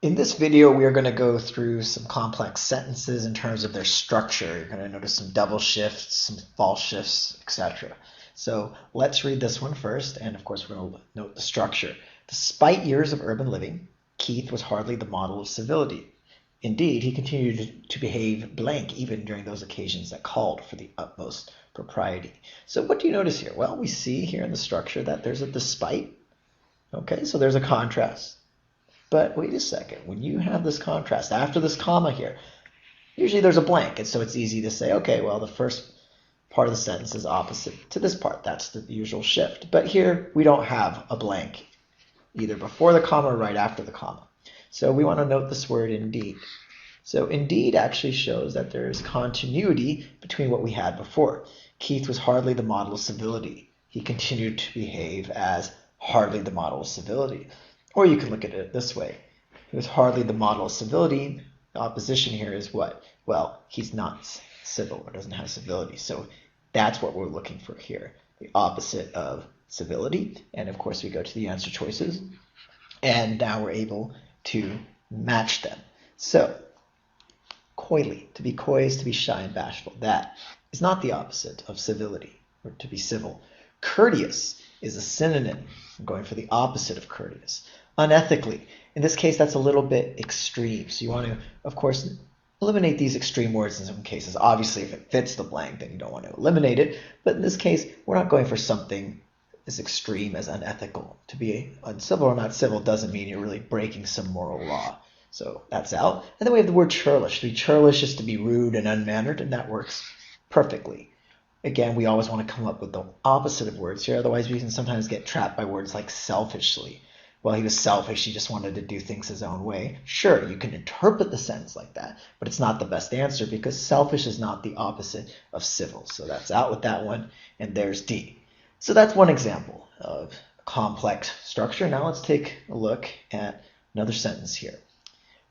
In this video, we are going to go through some complex sentences in terms of their structure. You're going to notice some double shifts, some false shifts, etc. So let's read this one first, and of course we're going to note the structure. Despite years of urban living, Keith was hardly the model of civility. Indeed, he continued to behave blank even during those occasions that called for the utmost propriety. So what do you notice here? Well, we see here in the structure that there's a despite. Okay, so there's a contrast. But wait a second, when you have this contrast, after this comma here, usually there's a blank, and so it's easy to say, okay, well, the first part of the sentence is opposite to this part. That's the usual shift. But here, we don't have a blank, either before the comma or right after the comma. So we want to note this word indeed. So indeed actually shows that there is continuity between what we had before. Keith was hardly the model of civility. He continued to behave as hardly the model of civility. Or you can look at it this way. He was hardly the model of civility. The opposition here is what? Well, he's not civil or doesn't have civility. So that's what we're looking for here. The opposite of civility. And of course we go to the answer choices. And now we're able to match them. So, coyly, to be coy is to be shy and bashful. That is not the opposite of civility, or to be civil. Courteous is a synonym. I'm going for the opposite of courteous. Unethically. In this case, that's a little bit extreme. So you want to, of course, eliminate these extreme words in some cases. Obviously, if it fits the blank, then you don't want to eliminate it. But in this case, we're not going for something as extreme as unethical. To be uncivil or not civil doesn't mean you're really breaking some moral law. So that's out. And then we have the word churlish. To be churlish is to be rude and unmannered, and that works perfectly. Again, we always want to come up with the opposite of words here. Otherwise, we can sometimes get trapped by words like selfishly. Well, he was selfish. He just wanted to do things his own way. Sure, you can interpret the sentence like that, but it's not the best answer because selfish is not the opposite of civil. So that's out with that one, and there's D. So that's one example of a complex structure. Now let's take a look at another sentence here.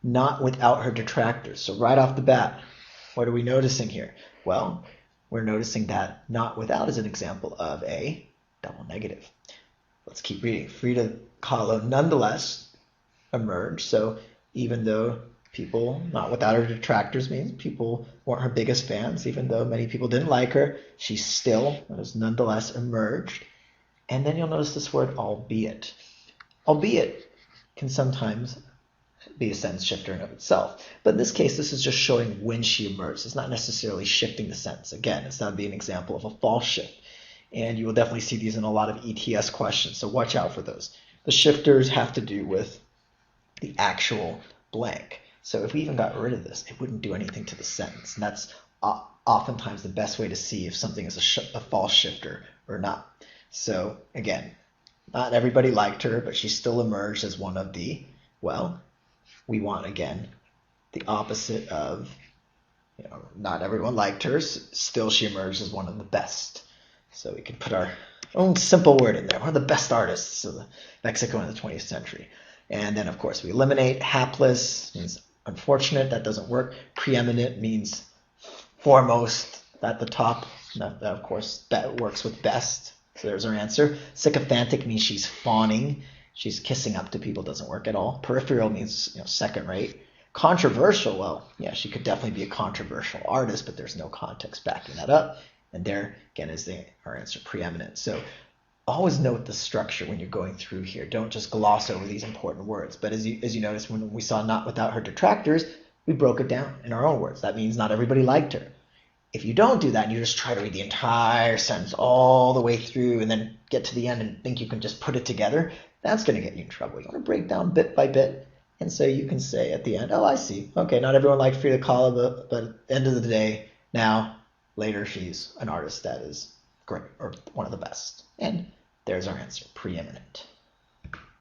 Not without her detractors. So right off the bat, what are we noticing here? Well, we're noticing that not without is an example of a double negative. Let's keep reading. Frida Kahlo nonetheless emerged. So even though people, not without her detractors means people weren't her biggest fans, even though many people didn't like her, she still was nonetheless emerged. And then you'll notice this word albeit. Albeit can sometimes be a sentence shifter in of itself. But in this case, this is just showing when she emerged. It's not necessarily shifting the sentence. Again, it's not being an example of a false shift. And you will definitely see these in a lot of ETS questions, so watch out for those. The shifters have to do with the actual blank. So if we even got rid of this, it wouldn't do anything to the sentence. And that's oftentimes the best way to see if something is a false shifter or not. So again, not everybody liked her, but she still emerged as one of the, well, we want, again, the opposite of, not everyone liked her, still she emerged as one of the best. So we can put our own simple word in there. One of the best artists of Mexico in the 20th century. And then, of course, we eliminate. Hapless means unfortunate. That doesn't work. Preeminent means foremost at the top. That, of course, that works with best. So there's our answer. Sycophantic means she's fawning. She's kissing up to people. Doesn't work at all. Peripheral means second rate. Controversial, well, yeah, she could definitely be a controversial artist, but there's no context backing that up. And there, again, is our answer, preeminent. So always note the structure when you're going through here. Don't just gloss over these important words. But as you notice, when we saw not without her detractors, we broke it down in our own words. That means not everybody liked her. If you don't do that and you just try to read the entire sentence all the way through and then get to the end and think you can just put it together, that's going to get you in trouble. You want to break down bit by bit. And so you can say at the end, oh, I see. Okay, not everyone liked Frida Kahlo, but at the end of the day, now, later, she's an artist that is great, or one of the best. And there's our answer, preeminent.